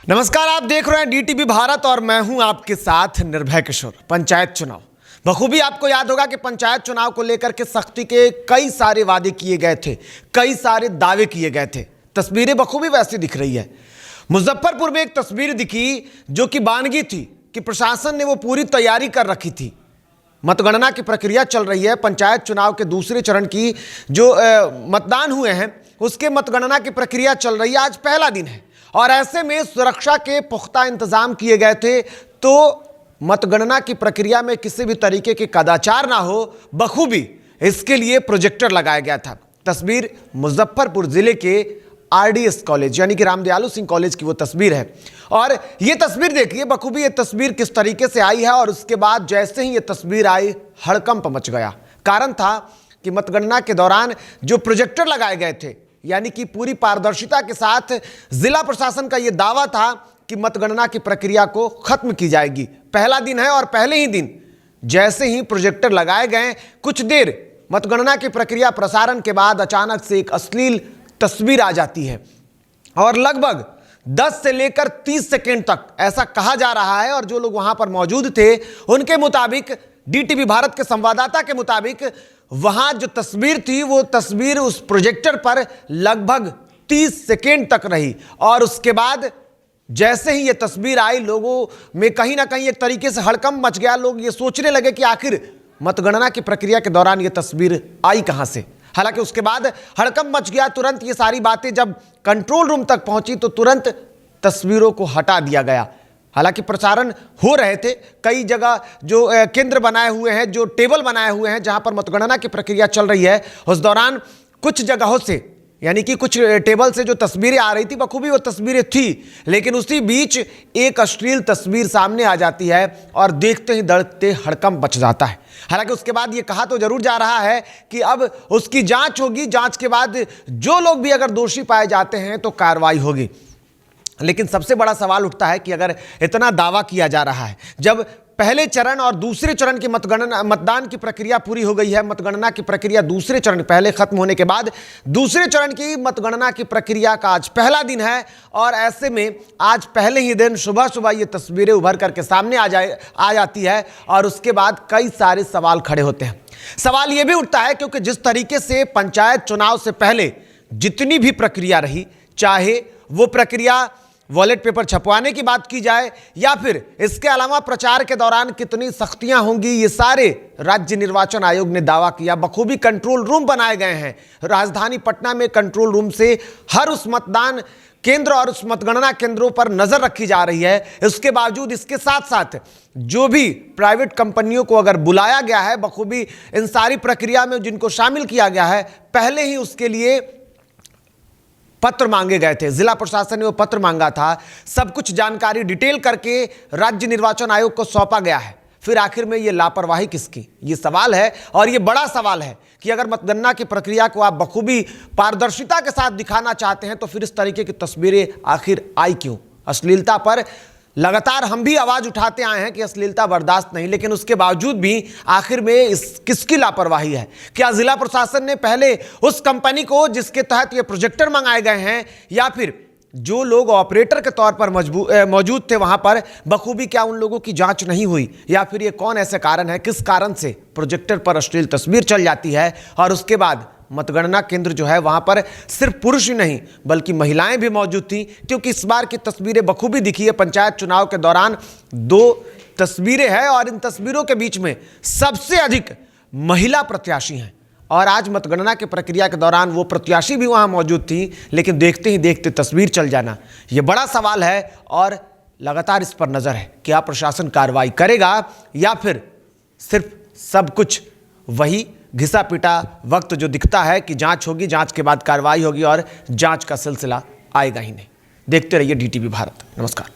नमस्कार, आप देख रहे हैं डीटीवी भारत और मैं हूं आपके साथ निर्भय किशोर। पंचायत चुनाव बखूबी आपको याद होगा कि पंचायत चुनाव को लेकर के सख्ती के कई सारे वादे किए गए थे, कई सारे दावे किए गए थे। तस्वीरें बखूबी वैसी दिख रही है। मुजफ्फरपुर में एक तस्वीर दिखी जो कि बानगी थी कि प्रशासन ने वो पूरी तैयारी कर रखी थी। मतगणना की प्रक्रिया चल रही है। पंचायत चुनाव के दूसरे चरण की जो मतदान हुए हैं उसके मतगणना की प्रक्रिया चल रही है। आज पहला दिन है और ऐसे में सुरक्षा के पुख्ता इंतजाम किए गए थे तो मतगणना की प्रक्रिया में किसी भी तरीके के कदाचार ना हो, बखूबी इसके लिए प्रोजेक्टर लगाया गया था। तस्वीर मुजफ्फरपुर जिले के आरडीएस कॉलेज यानी कि रामदयालु सिंह कॉलेज की वो तस्वीर है और ये तस्वीर देखिए बखूबी ये तस्वीर किस तरीके से आई है। और उसके बाद जैसे ही ये तस्वीर आई हड़कंप मच गया। कारण था कि मतगणना के दौरान जो प्रोजेक्टर लगाए गए थे यानी कि पूरी पारदर्शिता के साथ जिला प्रशासन का यह दावा था कि मतगणना की प्रक्रिया को खत्म की जाएगी। पहला दिन है और पहले ही दिन जैसे ही प्रोजेक्टर लगाए गए कुछ देर मतगणना की प्रक्रिया प्रसारण के बाद अचानक से एक अश्लील तस्वीर आ जाती है और लगभग 10 से लेकर 30 सेकेंड तक ऐसा कहा जा रहा है। और जो लोग वहां पर मौजूद थे उनके मुताबिक, डीटीवी भारत के संवाददाता के मुताबिक, वहां जो तस्वीर थी वो तस्वीर उस प्रोजेक्टर पर लगभग 30 सेकेंड तक रही और उसके बाद जैसे ही ये तस्वीर आई लोगों में कहीं ना कहीं एक तरीके से हड़कंप मच गया। लोग ये सोचने लगे कि आखिर मतगणना की प्रक्रिया के दौरान ये तस्वीर आई कहां से। हालांकि उसके बाद हड़कंप मच गया। तुरंत ये सारी बातें जब कंट्रोल रूम तक पहुंची तो तुरंत तस्वीरों को हटा दिया गया। हालांकि प्रसारण हो रहे थे, कई जगह जो केंद्र बनाए हुए हैं, जो टेबल बनाए हुए हैं जहां पर मतगणना की प्रक्रिया चल रही है, उस दौरान कुछ जगहों से यानी कि कुछ टेबल से जो तस्वीरें आ रही थी बखूबी वो तस्वीरें थी, लेकिन उसी बीच एक अश्लील तस्वीर सामने आ जाती है और देखते ही दौड़ते हड़कंप मच जाता है। हालांकि उसके बाद ये कहा तो जरूर जा रहा है कि अब उसकी जांच होगी, जांच के बाद जो लोग भी अगर दोषी पाए जाते हैं तो कार्रवाई होगी। लेकिन सबसे बड़ा सवाल उठता है कि अगर इतना दावा किया जा रहा है, जब पहले चरण और दूसरे चरण की मतदान की प्रक्रिया पूरी हो गई है, मतगणना की प्रक्रिया दूसरे चरण पहले खत्म होने के बाद दूसरे चरण की मतगणना की प्रक्रिया का आज पहला दिन है और ऐसे में आज पहले ही दिन सुबह सुबह ये तस्वीरें उभर करके सामने आ जाती है और उसके बाद कई सारे सवाल खड़े होते हैं। सवाल ये भी उठता है क्योंकि जिस तरीके से पंचायत चुनाव से पहले जितनी भी प्रक्रिया रही, चाहे वो प्रक्रिया वॉलेट पेपर छपवाने की बात की जाए या फिर इसके अलावा प्रचार के दौरान कितनी सख्तियां होंगी, ये सारे राज्य निर्वाचन आयोग ने दावा किया। बखूबी कंट्रोल रूम बनाए गए हैं। राजधानी पटना में कंट्रोल रूम से हर उस मतदान केंद्र और उस मतगणना केंद्रों पर नजर रखी जा रही है। इसके बावजूद इसके साथ साथ जो भी प्राइवेट कंपनियों को अगर बुलाया गया है बखूबी इन सारी प्रक्रिया में जिनको शामिल किया गया है, पहले ही उसके लिए पत्र मांगे गए थे। जिला प्रशासन ने वो पत्र मांगा था। सब कुछ जानकारी डिटेल करके राज्य निर्वाचन आयोग को सौंपा गया है। फिर आखिर में ये लापरवाही किसकी, ये सवाल है और ये बड़ा सवाल है कि अगर मतगणना की प्रक्रिया को आप बखूबी पारदर्शिता के साथ दिखाना चाहते हैं तो फिर इस तरीके की तस्वीरें आखिर आई क्यों। अश्लीलता पर लगातार हम भी आवाज उठाते आए हैं कि अश्लीलता बर्दाश्त नहीं, लेकिन उसके बावजूद भी आखिर में इस किसकी लापरवाही है। क्या जिला प्रशासन ने पहले उस कंपनी को जिसके तहत ये प्रोजेक्टर मंगाए गए हैं या फिर जो लोग ऑपरेटर के तौर पर मौजूद थे वहां पर बखूबी क्या उन लोगों की जांच नहीं हुई या फिर ये कौन ऐसे कारण है, किस कारण से प्रोजेक्टर पर अश्लील तस्वीर चल जाती है और उसके बाद मतगणना केंद्र जो है वहां पर सिर्फ पुरुष ही नहीं बल्कि महिलाएं भी मौजूद थी। क्योंकि इस बार की तस्वीरें बखूबी दिखी है। पंचायत चुनाव के दौरान 2 तस्वीरें हैं और इन तस्वीरों के बीच में सबसे अधिक महिला प्रत्याशी हैं और आज मतगणना की प्रक्रिया के दौरान वो प्रत्याशी भी वहां मौजूद थी, लेकिन देखते ही देखते तस्वीर चल जाना ये बड़ा सवाल है और लगातार इस पर नजर है। क्या प्रशासन कार्रवाई करेगा या फिर सिर्फ सब कुछ वही घिसा पिटा वक्त जो दिखता है कि जांच होगी, जांच के बाद कार्रवाई होगी और जांच का सिलसिला आएगा ही नहीं। देखते रहिए डीटीवी भारत। नमस्कार।